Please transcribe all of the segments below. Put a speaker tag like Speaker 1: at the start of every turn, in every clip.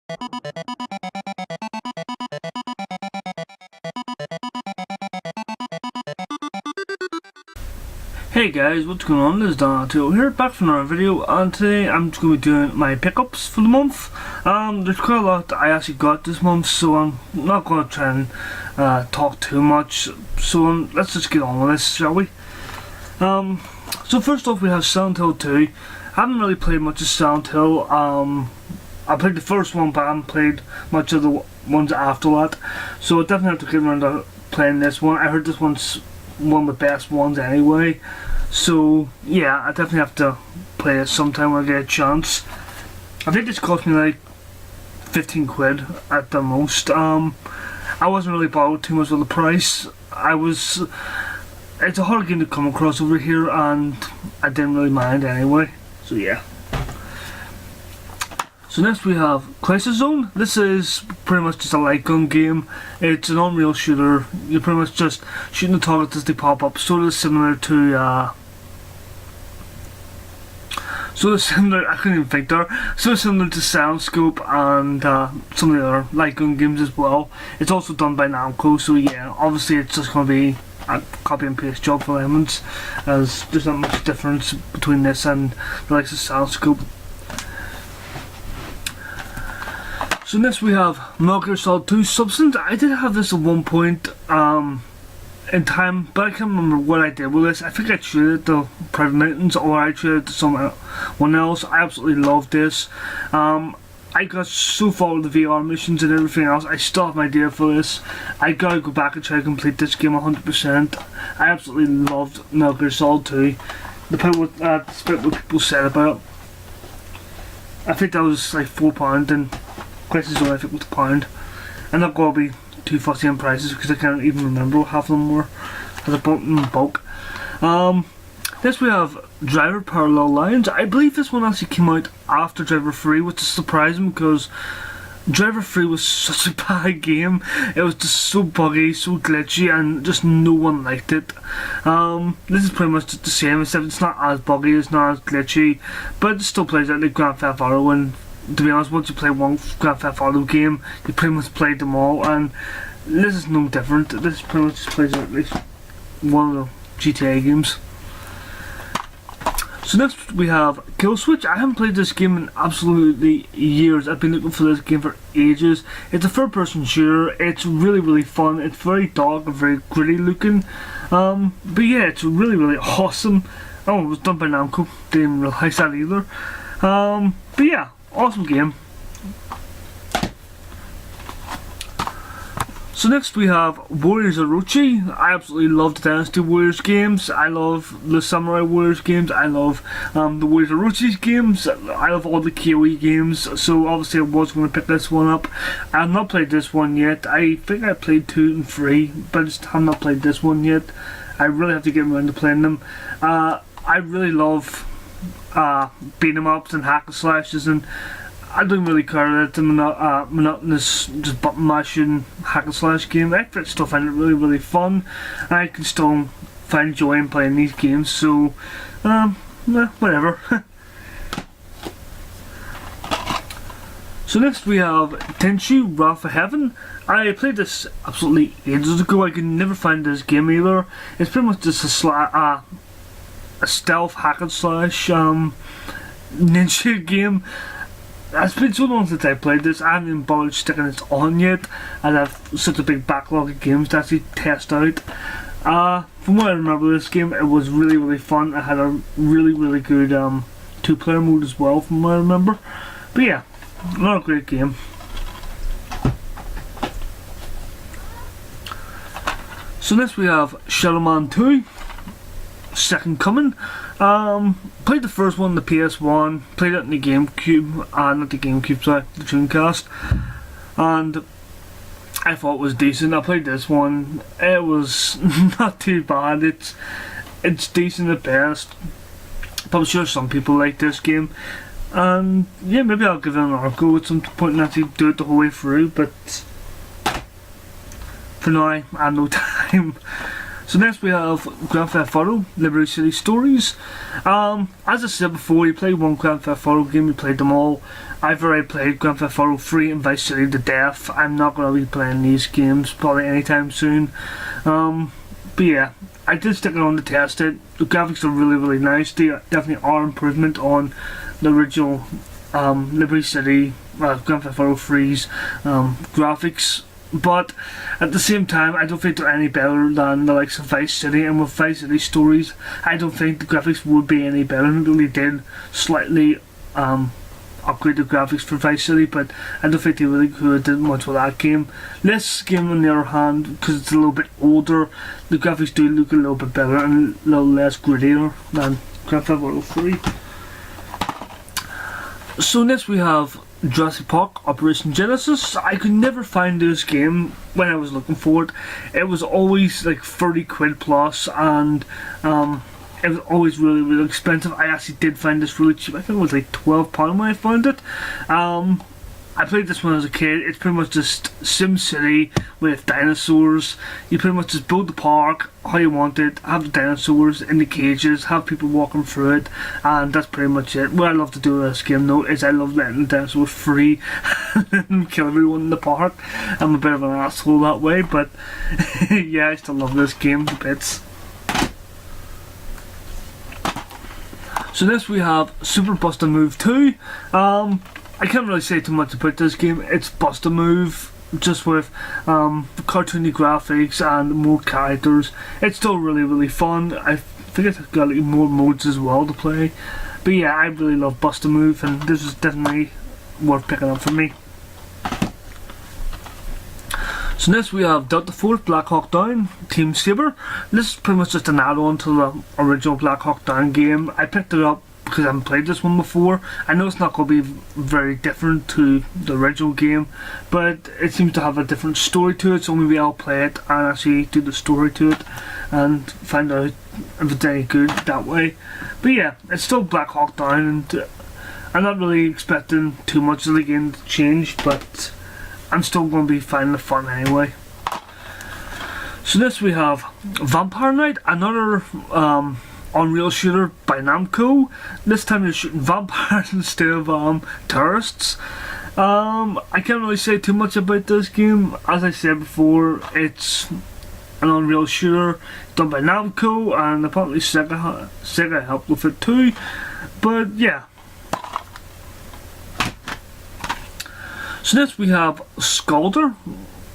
Speaker 1: Hey guys, what's going on? This is Deil0020 here, back from another video, and today I'm just going to be doing my pickups for the month. There's quite a lot I actually got this month, so I'm not going to try and talk too much, so let's just get on with this, shall we? So first off we have Silent Hill 2. I haven't really played much of Silent Hill. I played the first one, but I haven't played much of the ones after that, so I definitely have to get around to playing this one. I heard this one's one of the best ones anyway, so yeah, I definitely have to play it sometime when I get a chance. I think this cost me like 15 quid at the most. I wasn't really bothered too much with the price. It's a hard game to come across over here, and I didn't really mind anyway, so yeah. So next we have Crisis Zone. This is pretty much just a light gun game. It's an unreal shooter. You're pretty much just shooting the targets as they pop up. Sort of similar to I couldn't even think there. Sort of similar to Sound Scope and some of the other light gun games as well. It's also done by Namco, so yeah, obviously it's just going to be a copy and paste job for Lemons, as there's not much difference between this and the likes of Sound Scope. So next we have Metal Gear Solid 2 Substance. I did have this at one point in time, but I can't remember what I did with this. I think I traded it to Private Mittens, or I traded it to someone else. I absolutely loved this. I got so far with the VR missions and everything else. I still have my idea for this. I gotta go back and try to complete this game 100%. I absolutely loved Metal Gear Solid 2. Despite what people said about it, I think that was like £4 and Crisis Zone I think was £1. I'm not going to be too fussy on prices because I can't even remember what half of them were as I bought them in bulk. Next we have Driver Parallel Lines. I believe this one actually came out after Driver 3, which is surprising because Driver 3 was such a bad game. It was just so buggy, so glitchy, and just no one liked it. This is pretty much just the same, except it's not as buggy, it's not as glitchy, but it still plays like Grand Theft Auto. And to be honest, once you play one Grand Theft Auto game, you pretty much played them all, and this is no different. This pretty much just plays like one of the GTA games. So next we have Kill Switch. I haven't played this game in absolutely years. I've been looking for this game for ages. It's a third person shooter. It's really fun. It's very dark and very gritty looking. But yeah, it's really awesome. Oh, it was done by Namco. Didn't realise that either. But yeah, awesome game. So next we have Warriors Orochi. I absolutely love the Dynasty Warriors games. I love the Samurai Warriors games. I love the Warriors Orochi's games. I love all the KOE games. So obviously I was going to pick this one up. I have not played this one yet. I think I played 2 and 3, but I just have not played this one yet. I really have to get around to playing them. I really love beat 'em ups and hack and slashes, and I don't really care that it's a monotonous just button mashing hack and slash game. I still find it really fun, and I can still find joy in playing these games, so whatever. So next we have Tenchu Wrath of Heaven. I played this absolutely ages ago. I could never find this game either. It's pretty much just a stealth hack and slash ninja game. It's been so long since I played this. I haven't even bothered sticking it on yet, and I have such a big backlog of games to actually test out. From what I remember, this game, it was really fun. It had a really good 2-player mode as well, from what I remember. But yeah, another great game. So next we have Shadow Man 2 Second Coming. Played the first one on the PS1, played it in the GameCube, not the GameCube, sorry, the Dreamcast, and I thought it was decent. I played this one, it was not too bad. It's decent at best, but I'm sure some people like this game, and yeah, maybe I'll give it another go at some point and actually do it the whole way through, but for now I have no time. So next we have Grand Theft Auto Liberty City Stories. As I said before, you play one Grand Theft Auto game, you played them all. I've already played Grand Theft Auto 3 and Vice City to death. I'm not going to be playing these games probably anytime soon. But yeah, I did stick around to test it. The graphics are really nice. They definitely are improvement on the original Liberty City, Grand Theft Auto 3's graphics. But at the same time, I don't think they're any better than the likes of Vice City, and with Vice City Stories, I don't think the graphics would be any better. They really did slightly upgrade the graphics for Vice City, but I don't think they really could have did much with that game. This game, on the other hand, because it's a little bit older, the graphics do look a little bit better and a little less grittier than Grand Theft Auto 3. So next we have Jurassic Park Operation Genesis. I could never find this game when I was looking for it. It was always like 30 quid plus, and it was always really expensive. I actually did find this really cheap. I think it was like £12 when I found it. I played this one as a kid. It's pretty much just Sim City with dinosaurs. You pretty much just build the park how you want it, have the dinosaurs in the cages, have people walking through it, and that's pretty much it. What I love to do with this game though is I love letting the dinosaurs free and kill everyone in the park. I'm a bit of an asshole that way, but yeah, I still love this game to bits. So next we have Super Bust a Move 2. I can't really say too much about this game. It's Bust a Move, just with cartoony graphics and more characters. It's still really fun. I think it's got like more modes as well to play. But yeah, I really love Bust a Move, and this is definitely worth picking up for me. So next we have Delta Force Black Hawk Down Team Saber. This is pretty much just an add-on to the original Black Hawk Down game. I picked it up because I haven't played this one before. I know it's not going to be very different to the original game, but it seems to have a different story to it, so maybe I'll play it and actually do the story to it and find out if it's any good that way. But yeah, it's still Black Hawk Down, and I'm not really expecting too much of the game to change, but I'm still going to be finding the fun anyway. So next we have Vampire Knight, another Unreal shooter by Namco. This time you're shooting vampires instead of terrorists. I can't really say too much about this game. As I said before, it's an Unreal shooter done by Namco, and apparently Sega helped with it too. But yeah. So next we have Scalder,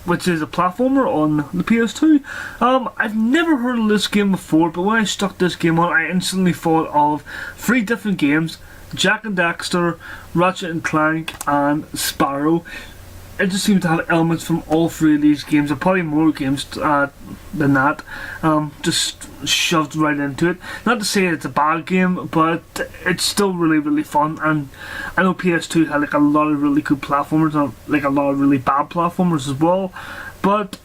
Speaker 1: which is a platformer on the PS2. I've never heard of this game before, but when I stuck this game on, I instantly thought of 3 different games: Jak and Daxter, Ratchet and Clank, and Sparrow. It just seems to have elements from all 3 of these games, and probably more games than that, just shoved right into it. Not to say it's a bad game, but it's still really fun. And I know PS2 had like a lot of really good platformers and like a lot of really bad platformers as well, but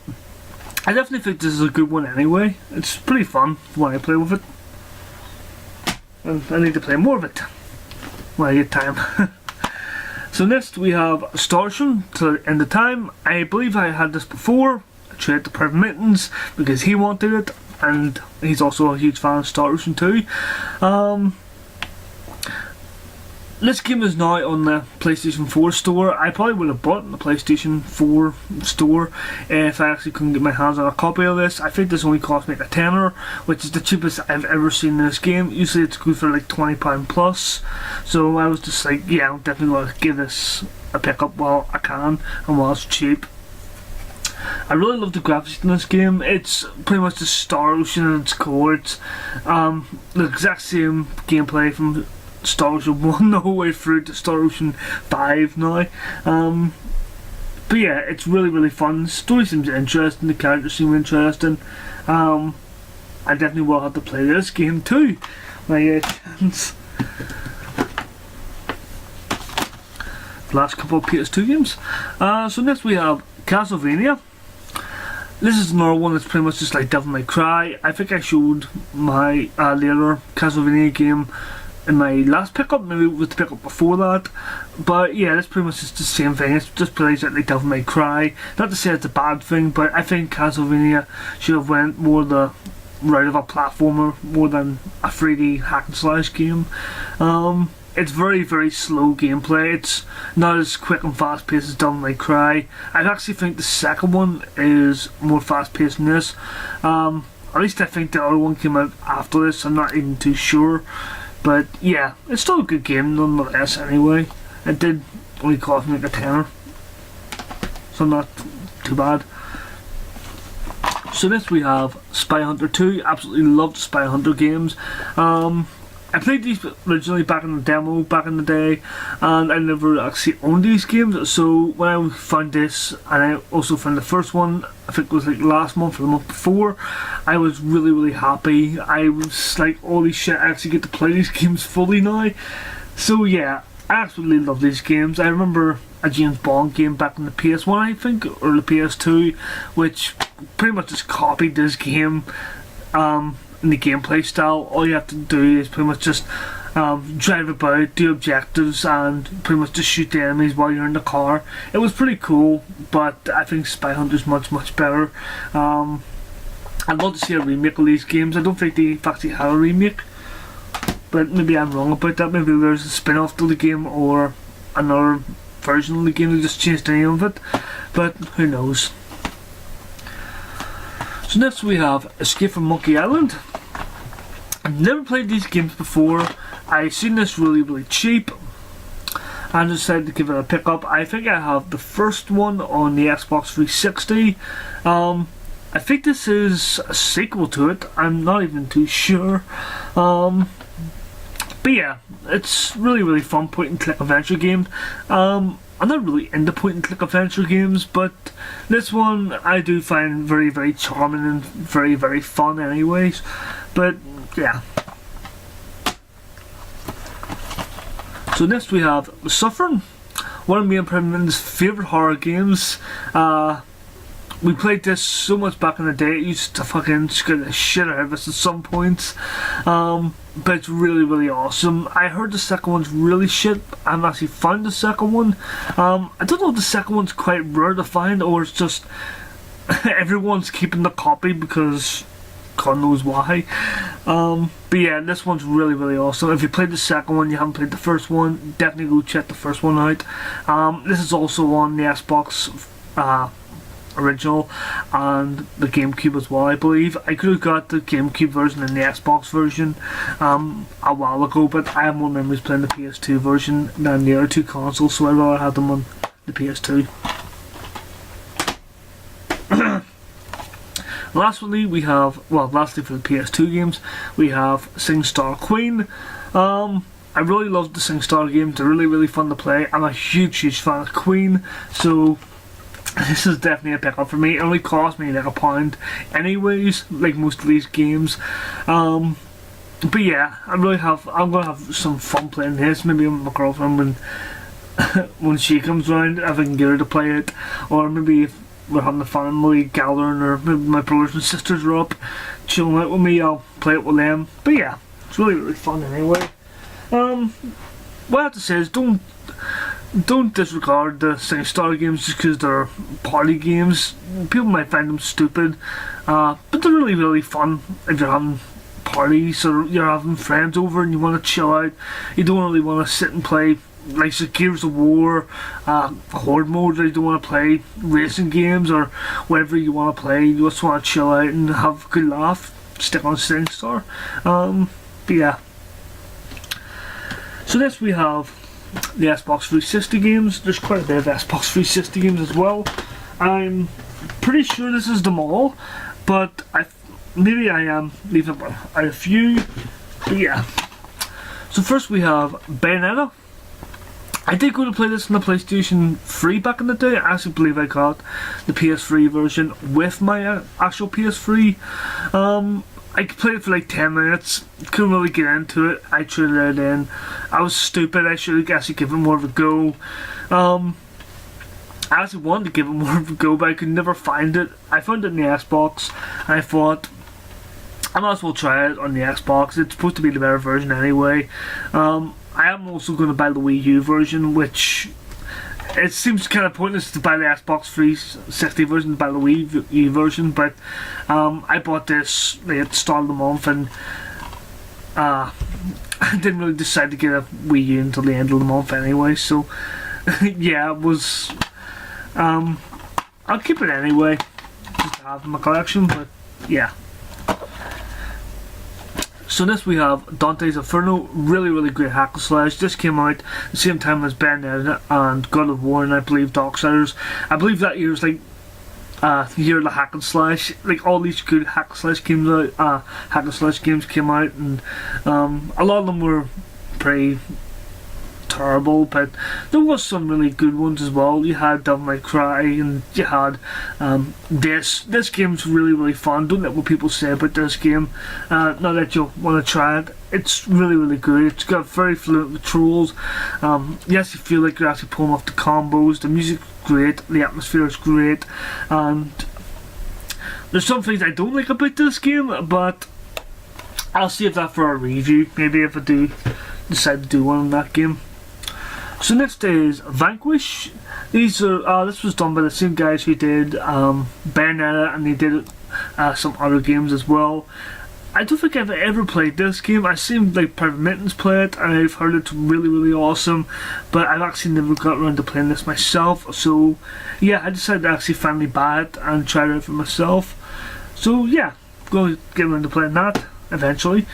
Speaker 1: I definitely think this is a good one anyway. It's pretty fun when I play with it, and I need to play more of it when I get time. So next we have Star Ocean to the End of Time. I believe I had this before. I traded to Private Mittens because he wanted it, and he's also a huge fan of Star Ocean too. This game is now on the PlayStation 4 store. I probably would have bought it in the PlayStation 4 store if I actually couldn't get my hands on a copy of this. I think this only cost me like a tenner, which is the cheapest I've ever seen in this game. Usually it's good for like £20 plus. So I was just like, yeah, I'm definitely going to give this a pick up while I can and while it's cheap. I really love the graphics in this game. It's pretty much the Star Ocean at its core. It's the exact same gameplay from Star Ocean 1 the whole way through to Star Ocean 5 now. But yeah, it's really fun. The story seems interesting, the characters seem interesting. I definitely will have to play this game too when I get a chance. The last couple of PS2 games. So next we have Castlevania. This is another one that's pretty much just like Devil May Cry. I think I showed my later Castlevania game in my last pickup, maybe it was the pickup before that, but yeah, it's pretty much just the same thing. It's just plays like Devil May Cry. Not to say it's a bad thing, but I think Castlevania should have went more the route of a platformer more than a 3D hack and slash game. It's very, very slow gameplay. It's not as quick and fast paced as Devil May Cry. I actually think the second one is more fast paced than this. At least I think the other one came out after this. I'm not even too sure. But yeah, it's still a good game nonetheless anyway. It did only cost me like a tenner, so not too bad. So next we have Spy Hunter 2. Absolutely loved Spy Hunter games. I played these originally back in the demo back in the day, and I never actually owned these games. So when I found this, and I also found the first one, I think it was like last month or the month before, I was really, really happy. I was like, holy shit, I actually get to play these games fully now. So yeah, I absolutely love these games. I remember a James Bond game back in the PS1, I think, or the PS2, which pretty much just copied this game. In the gameplay style, all you have to do is pretty much just drive about, do objectives, and pretty much just shoot the enemies while you're in the car. It was pretty cool, but I think Spy Hunter's much, much better. I'd love to see a remake of these games. I don't think they've actually had a remake, but maybe I'm wrong about that. Maybe there's a spin-off to the game or another version of the game. They just changed the name of it, but who knows. So next we have Escape from Monkey Island. I've never played these games before. I seen this really, really cheap and decided to give it a pick up. I think I have the first one on the Xbox 360. I think this is a sequel to it. I'm not even too sure. But yeah, it's really, really fun point and click adventure game. I'm not really into point and click adventure games, but this one I do find very, very charming and very, very fun anyways. But yeah. So next we have The Suffering, one of me and President's favourite horror games. We played this so much back in the day, it used to fucking scare the shit out of us at some points. But it's really, really awesome. I heard the second one's really shit. I haven't actually found the second one. I don't know if the second one's quite rare to find, or it's just everyone's keeping the copy because God knows why. But yeah, this one's really, really awesome. If you played the second one, you haven't played the first one, definitely go check the first one out. This is also on the Xbox original and the GameCube as well, I believe. I could have got the GameCube version and the Xbox version a while ago, but I have more memories playing the PS2 version than the other two consoles, so I'd rather have them on the PS2. Lastly, we have, lastly for the PS2 games, we have SingStar Queen. I really love the SingStar games. They're really, really fun to play. I'm a huge, huge fan of Queen, so this is definitely a pickup for me. It only cost me like £1 anyways, like most of these games. But yeah, I'm gonna have some fun playing this. Maybe with my girlfriend when she comes around, if I can get her to play it, or maybe if we're having a family gathering, or maybe my brothers and sisters are up chilling out with me, I'll play it with them. But yeah, it's really, really fun anyway. What I have to say is don't disregard the SingStar games just because they're party games. People might find them stupid, but they're really, really fun if you're having parties or you're having friends over and you want to chill out. You don't really want to sit and play like Gears of War, Horde mode, or you don't want to play racing games or whatever you want to play. You just want to chill out and have a good laugh. Stick on SingStar. But yeah. So next we have the Xbox 360 games. There's quite a bit of Xbox 360 games as well. I'm pretty sure this is them all, but maybe I am leaving out a few. But yeah. So first we have Bayonetta. I did go to play this on the PlayStation 3 back in the day. I actually believe I got the PS3 version with my actual PS3. I played it for like 10 minutes, couldn't really get into it. I traded it in. I was stupid, I should have actually given it more of a go. I actually wanted to give it more of a go, but I could never find it. I found it in the Xbox, and I thought, I might as well try it on the Xbox. It's supposed to be the better version anyway. I am also going to buy the Wii U version, which it seems kind of pointless to buy the Xbox 360 version, to buy the Wii U version, but I bought this like, at the start of the month, and I didn't really decide to get a Wii U until the end of the month anyway, so yeah, it was, I'll keep it anyway, just to have in my collection, but yeah. So next we have Dante's Inferno, really great hack and slash. This came out the same time as Bayonetta and God of War, and I believe Darksiders. I believe that year was like the year of the hack and slash. Like all these good hack and slash games came out, and a lot of them were pretty terrible, but there was some really good ones as well. You had Devil May Cry, and you had this game's really fun. Don't know what people say about this game, not that you'll want to try it. It's really good. It's got very fluent controls. Yes, you feel like you're actually pulling off the combos. The music's great, the atmosphere is great, and there's some things I don't like about this game, but I'll save that for a review, maybe if I do decide to do one on that game. So next is Vanquish. These are this was done by the same guys who did Bayonetta, and they did some other games as well. I don't think I've ever played this game. I've seen like Private Mittens play it, and I've heard it's really awesome, but I've actually never got around to playing this myself. So yeah, I decided to actually finally buy it and try it out for myself. So yeah, go get around to playing that eventually.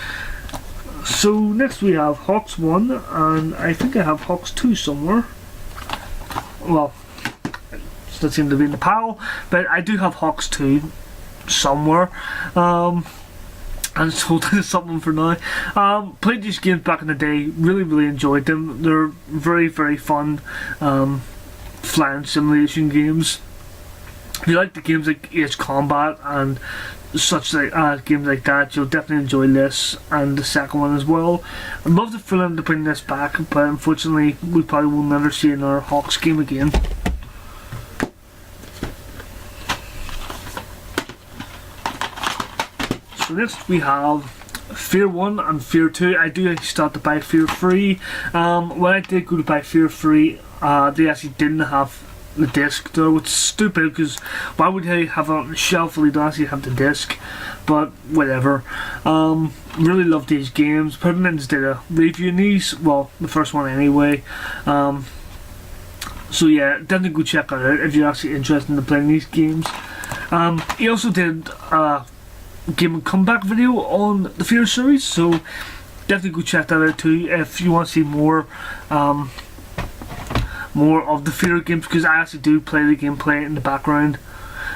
Speaker 1: So next we have Hawks 1, and I think I have Hawks 2 somewhere. Well, it doesn't seem to be in the pile, but I do have Hawks 2 somewhere. And so there's something for now. Played these games back in the day, really enjoyed them. They're very fun flying simulation games. If you like the games like Ace Combat and such like games like that, you'll definitely enjoy this and the second one as well. I'd love the feeling to bring this back, but unfortunately we probably will never see another Hawks game again. So next we have Fear 1 and Fear 2. I do actually start to buy Fear 3. When I did go to buy Fear 3, they actually didn't have the disc though, which is stupid, because why would they have it on the shelf if they don't actually have the disc? But whatever. Really love these games. Private Mittens did a review on these, well, the first one anyway. So yeah, definitely go check it out if you're actually interested in playing these games. He also did a game and comeback video on the Fear series, so definitely go check that out too if you want to see more of the Fear games, because I actually do play the gameplay in the background.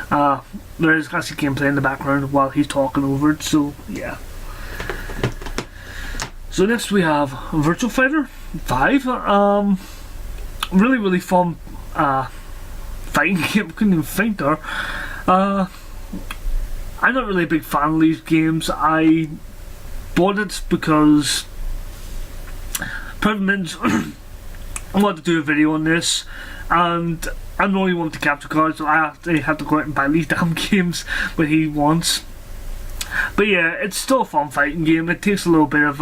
Speaker 1: There is actually gameplay in the background while he's talking over it, so yeah. So next we have Virtua Fighter 5. Really fun fighting game. Couldn't even think there. I'm not really a big fan of these games. I bought it because Private Mittens I wanted to do a video on this, and I'm the only one to capture cards, so I have to go out and buy these damn games what he wants. But yeah, it's still a fun fighting game. It takes a little bit of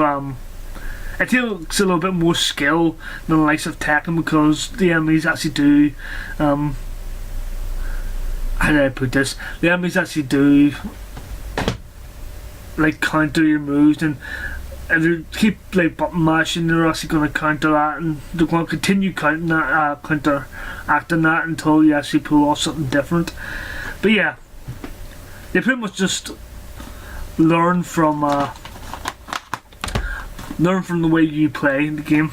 Speaker 1: more skill than the likes of Tekken, because the enemies actually do how do I put this? The enemies actually do like counter your moves, and if you keep like button mashing, they're actually going to counter that, and they're going to continue counting that, counteracting that until you actually pull off something different. But yeah, they pretty much just learn from the way you play the game.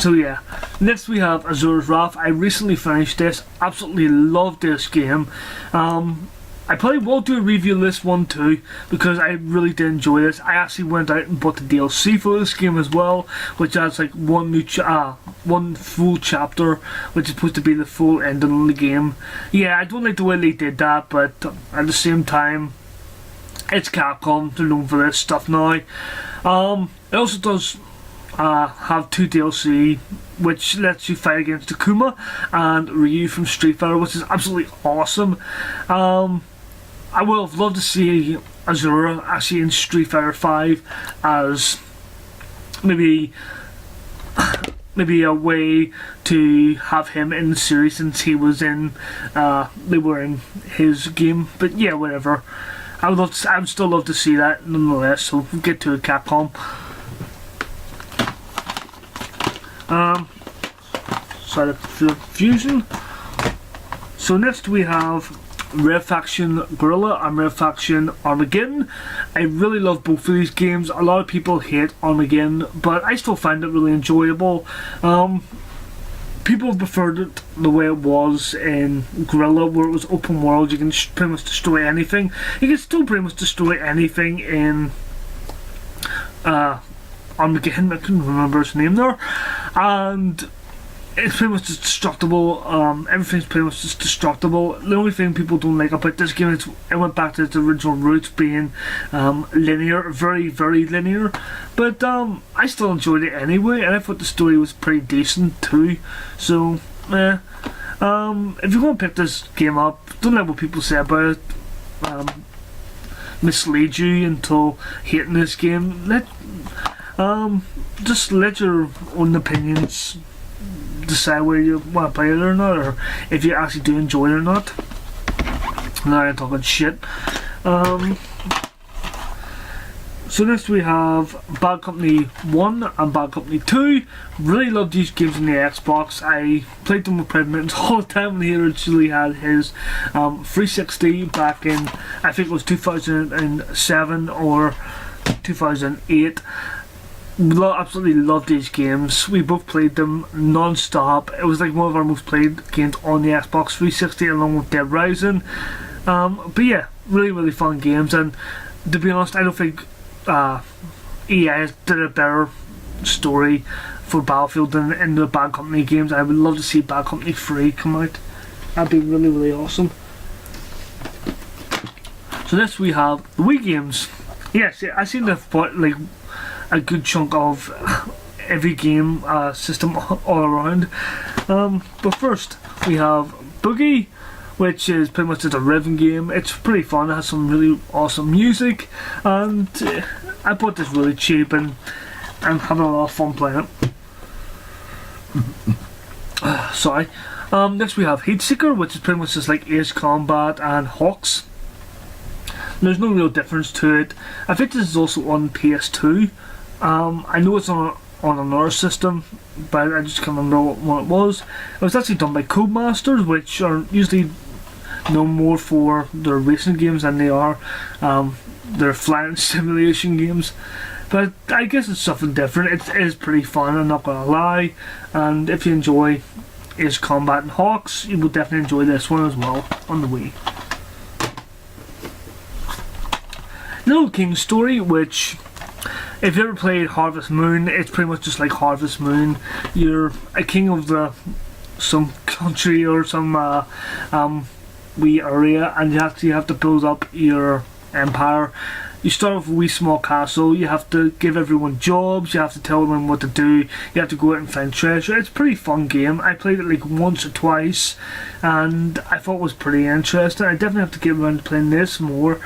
Speaker 1: So yeah, next we have Azura's Wrath. I recently finished this. Absolutely love this game. I probably will do a review of this one too, because I really did enjoy this. I actually went out and bought the DLC for this game as well, which has like one full chapter, which is supposed to be the full ending of the game. Yeah, I don't like the way they did that, but at the same time, it's Capcom. They're known for this stuff now. It also does have 2 DLC, which lets you fight against Takuma and Ryu from Street Fighter, which is absolutely awesome. I would have loved to see Azura actually in Street Fighter 5 as maybe maybe a way to have him in the series since he was in, they were in his game. But yeah, whatever. I would still love to see that nonetheless. So we'll get to it, Capcom. Sorry for the confusion. So next we have Red Faction Guerrilla and Red Faction Armageddon. I really love both of these games. A lot of people hate Armageddon, but I still find it really enjoyable. People have preferred it the way it was in Guerrilla, where it was open world. You can pretty much destroy anything. You can still pretty much destroy anything in Armageddon. I couldn't remember his name there. And it's pretty much just destructible. Everything's pretty much just destructible. The only thing people don't like about this game is it went back to its original roots being linear, very, very linear. But I still enjoyed it anyway, and I thought the story was pretty decent too. So, if you're going to pick this game up, don't let what people say about it mislead you into hating this game. Just let your own opinions decide whether you want to play it or not, or if you actually do enjoy it or not. Now I'm talking shit. So next we have Bad Company 1 and Bad Company 2. Really love these games on the Xbox. I played them with Pregnant all the time when he originally had his 360 back in, I think it was 2007 or 2008. Absolutely love these games. We both played them non-stop. It was like one of our most played games on the Xbox 360 along with Dead Rising. But yeah, really, really fun games. And to be honest, I don't think EA did a better story for Battlefield than in the Bad Company games. I would love to see Bad Company 3 come out. That'd be really, really awesome. So next we have the Wii games. Yes, I seem to have put like a good chunk of every game system all around. But first we have Boogie, which is pretty much just a rhythm game. It's pretty fun. It has some really awesome music, and I bought this really cheap, and I'm having a lot of fun playing it. Sorry. Next we have Heatseeker, which is pretty much just like Ace Combat and Hawks. There's no real difference to it. I think this is also on PS2. I know it's on another system, but I just can't remember what it was. It was actually done by Codemasters, which are usually known more for their racing games than they are their flying simulation games. But I guess it's something different. It is pretty fun, I'm not gonna lie. And if you enjoy Ace Combat and Hawks, you will definitely enjoy this one as well on the Wii. Little King's Story, which, if you ever played Harvest Moon, it's pretty much just like Harvest Moon. You're a king of some country or some wee area, and you have to build up your empire. You start off with a wee small castle. You have to give everyone jobs. You have to tell them what to do. You have to go out and find treasure. It's a pretty fun game. I played it like once or twice, and I thought it was pretty interesting. I definitely have to get around to playing this more,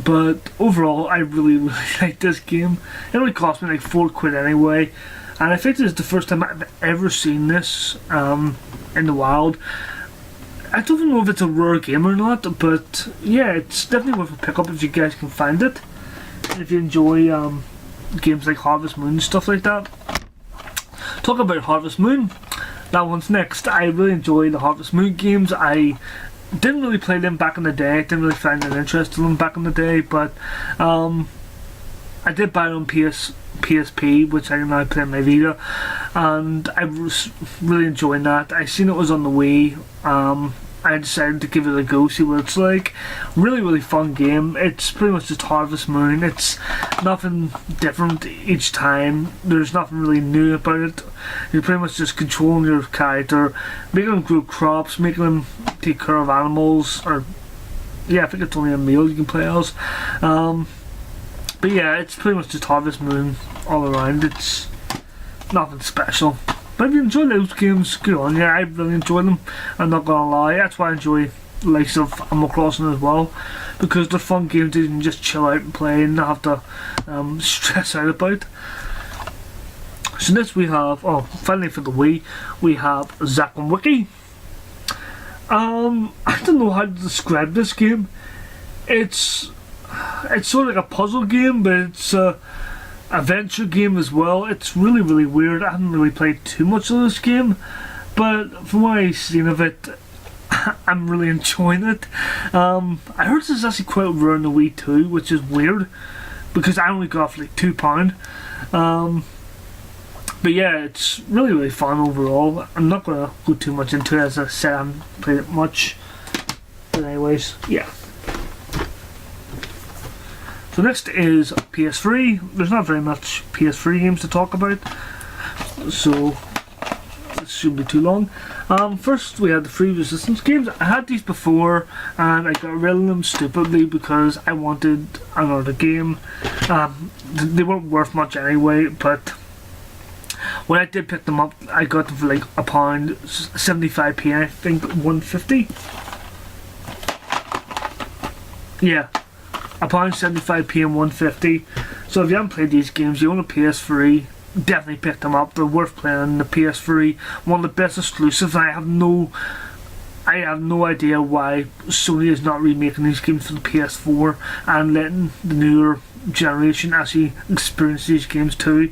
Speaker 1: but overall, I really, really like this game. It only cost me like £4 anyway, and I think this is the first time I've ever seen this in the wild. I don't know if it's a rare game or not, but yeah, it's definitely worth a pick up if you guys can find it. If you enjoy games like Harvest Moon and stuff like that. Talk about Harvest Moon, that one's next. I really enjoy the Harvest Moon games. I didn't really play them back in the day. I didn't really find an interest in them back in the day, but I did buy it on PSP, which I now play on my Vita, and I was really enjoying that. I seen it was on the Wii. I decided to give it a go, see what it's like. Really, really fun game. It's pretty much just Harvest Moon. It's nothing different each time. There's nothing really new about it. You're pretty much just controlling your character, making them grow crops, making them take care of animals, or yeah, I think it's only a meal you can play as. But yeah, it's pretty much just Harvest Moon all around. It's nothing special. But if you enjoy those games, good on you. I really enjoy them, I'm not gonna lie. That's why I enjoy the likes of Animal Crossing as well, because they're fun games that you can just chill out and play and not have to stress out about. So next we have, oh, finally for the Wii, we have Zack and Wiki. I don't know how to describe this game. It's sort of like a puzzle game, but it's a adventure game as well. It's really, really weird. I haven't really played too much of this game, but from what I've seen of it, I'm really enjoying it. I heard this is actually quite rare on the Wii too, which is weird, because I only got for like £2. But yeah, it's really, really fun overall. I'm not going to go too much into it, as I said, I haven't played it much. But anyways, yeah. So next is PS3. There's not very much PS3 games to talk about, so this shouldn't be too long. First we had the free Resistance games. I had these before and I got rid of them stupidly because I wanted another game. They weren't worth much anyway, but when I did pick them up, I got them for like £1, 75p, I think 150. Yeah, £1.75p and 150. So if you haven't played these games, you own a PS3, definitely pick them up. They're worth playing on the PS3. One of the best exclusives. I have no idea why Sony is not remaking these games for the PS4 and letting the newer generation actually experience these games too.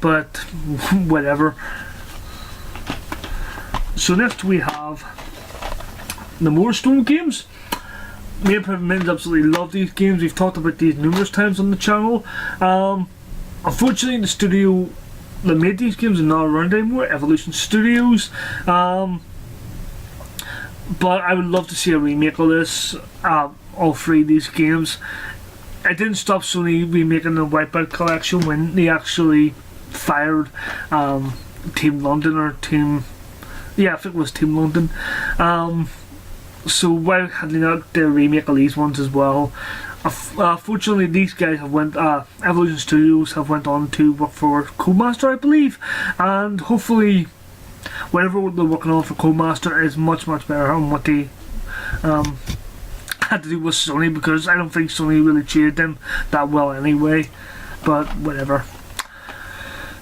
Speaker 1: But whatever. So next we have the Moorstone games. Me and Private Men's absolutely love these games. We've talked about these numerous times on the channel. Unfortunately, the studio that made these games are not around anymore, Evolution Studios. But I would love to see a remake of this, all three of these games. It didn't stop Sony remaking the Wipeout collection when they actually fired Team London, or Team... yeah, I think it was Team London. So why had they not done a remake of these ones as well? Fortunately, these guys have Evolution Studios have went on to work for Codemaster, I believe, and hopefully whatever they're working on for Codemaster is much, much better than what they had to do with Sony, because I don't think Sony really treated them that well anyway, but whatever.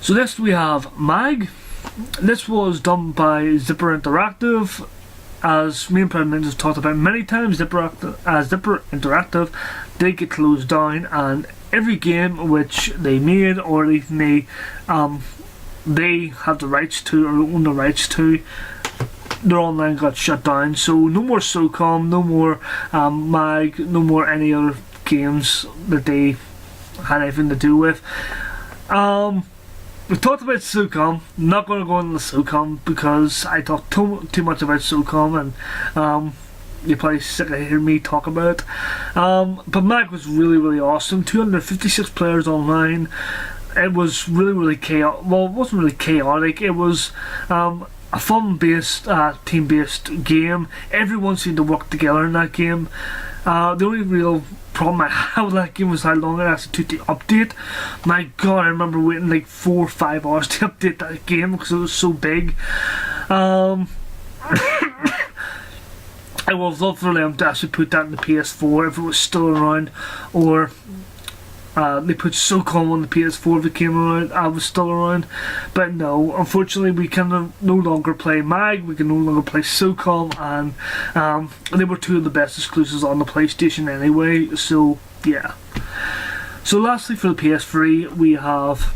Speaker 1: So next we have Mag. This was done by Zipper Interactive. As me and Prime Ninja have talked about many times, Zipper Interactive did get closed down, and every game which they made, or even they have the rights to, or own the rights to, their online got shut down. So no more SOCOM, no more Mag, no more any other games that they had anything to do with. We talked about SOCOM. Not going to go into SOCOM because I talked too much about SOCOM, and you're probably sick of hearing me talk about it. But Mag was really, really awesome. 256 players online. It was really, really chaotic. Well, it wasn't really chaotic. It was a fun-based, team-based game. Everyone seemed to work together in that game. The only real problem I had with that game was how long it actually took to update. My god, I remember waiting like 4 or 5 hours to update that game because it was so big. I would have loved for them to actually put that in the PS4 if it was still around, or they put SOCOM on the PS4 if it came around, I was still around. But no, unfortunately we can no longer play Mag, we can no longer play SOCOM, and they were two of the best exclusives on the PlayStation anyway, so yeah. So lastly for the PS3 we have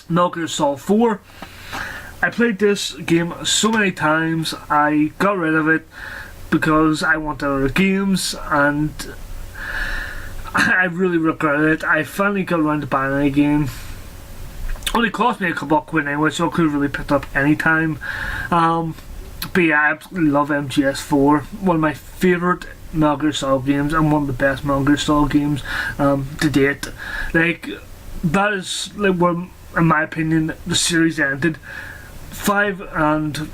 Speaker 1: Metal Gear Solid 4. I played this game so many times, I got rid of it because I wanted other games, and I really regret it. I finally got around to buying it again. Only cost me a couple of quid anyway, so I could have really picked up any time. But yeah, I absolutely love MGS4. One of my favourite Metal Gear Solid games, and one of the best Metal Gear Solid games to date. Like, that is like where, in my opinion, the series ended. 5 and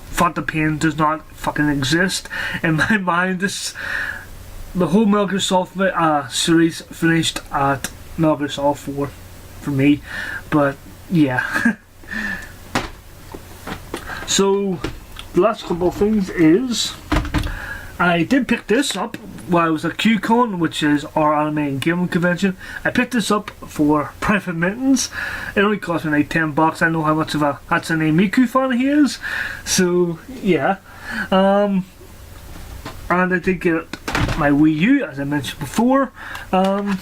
Speaker 1: Phantom Pain does not fucking exist. In my mind, the whole Metal Gear Solid series finished at Metal Gear Solid 4 for me, but yeah. So the last couple of things is I did pick this up while I was at QCon, which is our anime and gaming convention. I picked this up for private mittens. It only cost me like $10. I know how much of a Hatsune Miku fan he is, so yeah. And I did get my Wii U, as I mentioned before. I'm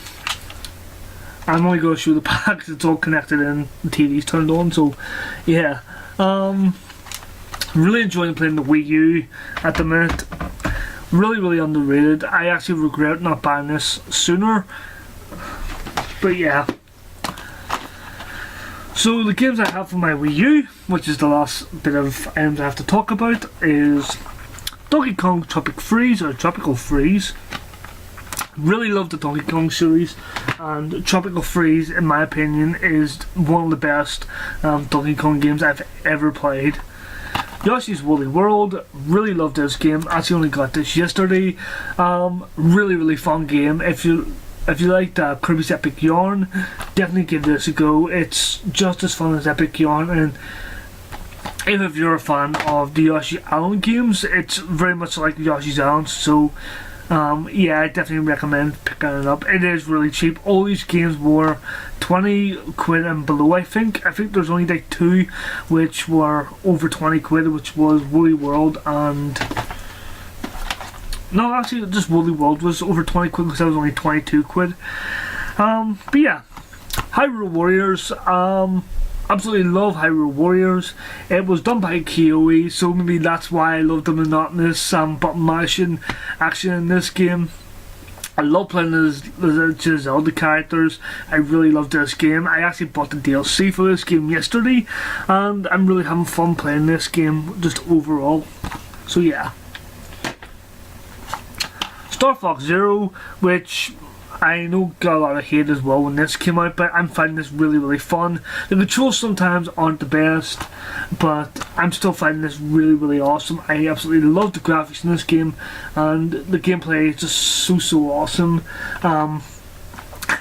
Speaker 1: only going to show the pack because it's all connected and the TV's turned on, so yeah. Really enjoying playing the Wii U at the minute. Really underrated. I actually regret not buying this sooner, but yeah. So the games I have for my Wii U, which is the last bit of items I have to talk about, is Donkey Kong Tropical Freeze. Really love the Donkey Kong series, and Tropical Freeze, in my opinion, is one of the best Donkey Kong games I've ever played. Yoshi's Woolly World, really love this game. Actually only got this yesterday. Really fun game. If you like Kirby's Epic Yarn, definitely give this a go. It's just as fun as Epic Yarn, and if you're a fan of the Yoshi Island games, it's very much like Yoshi's Island. So yeah, I definitely recommend picking it up. It is really cheap. All these games were 20 quid and below, I think. I think there's only like 2 which were over 20 quid, which was Woolly World and... No, actually just Woolly World was over 20 quid because that was only 22 quid. But yeah, Hyrule Warriors, absolutely love Hyrule Warriors. It was done by Koei, so maybe that's why I love the monotonous button mashing action in this game. I love playing as the Zelda characters. I really love this game. I actually bought the DLC for this game yesterday, and I'm really having fun playing this game just overall. So yeah. Star Fox Zero, which I know got a lot of hate as well when this came out, but I'm finding this really fun. The controls sometimes aren't the best, but I'm still finding this really awesome. I absolutely love the graphics in this game, and the gameplay is just so awesome. I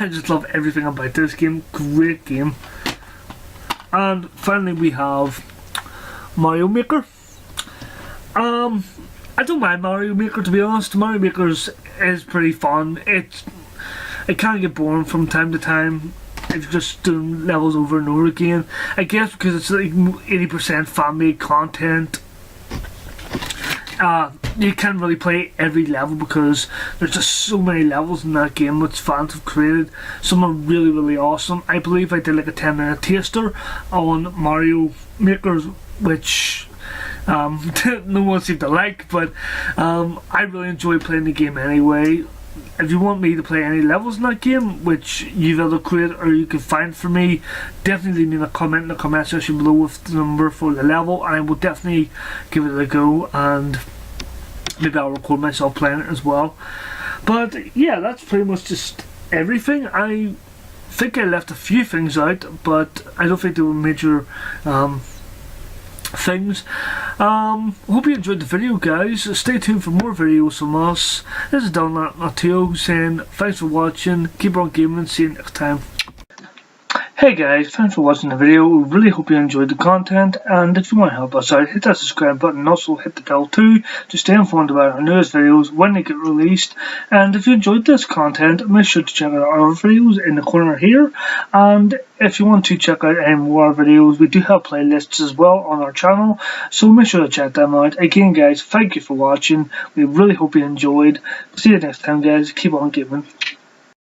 Speaker 1: just love everything about this game. Great game. And finally we have Mario Maker. I don't mind Mario Maker, to be honest. Mario Maker is pretty fun. It can get boring from time to time if you're just doing levels over and over again. I guess because it's like 80% fan-made content. You can't really play every level because there's just so many levels in that game which fans have created. Some are really awesome. I believe I did like a 10-minute taster on Mario Maker, which no one seemed to like, but I really enjoy playing the game anyway. If you want me to play any levels in that game, which you've either created or you can find for me, definitely leave me a comment in the comment section below with the number for the level, and I will definitely give it a go, and maybe I'll record myself playing it as well. But yeah, that's pretty much just everything. I think I left a few things out, but I don't think they were major things. Hope you enjoyed the video, guys. Stay tuned for more videos from us. This is Deil0020's saying thanks for watching, keep on gaming, see you next time. Hey guys, thanks for watching the video. We really hope you enjoyed the content, and if you want to help us out, hit that subscribe button and also hit the bell too to stay informed about our newest videos when they get released. And if you enjoyed this content, make sure to check out our videos in the corner here, and if you want to check out any more videos, we do have playlists as well on our channel, so make sure to check them out. Again guys, thank you for watching. We really hope you enjoyed. See you next time guys, keep on gaming.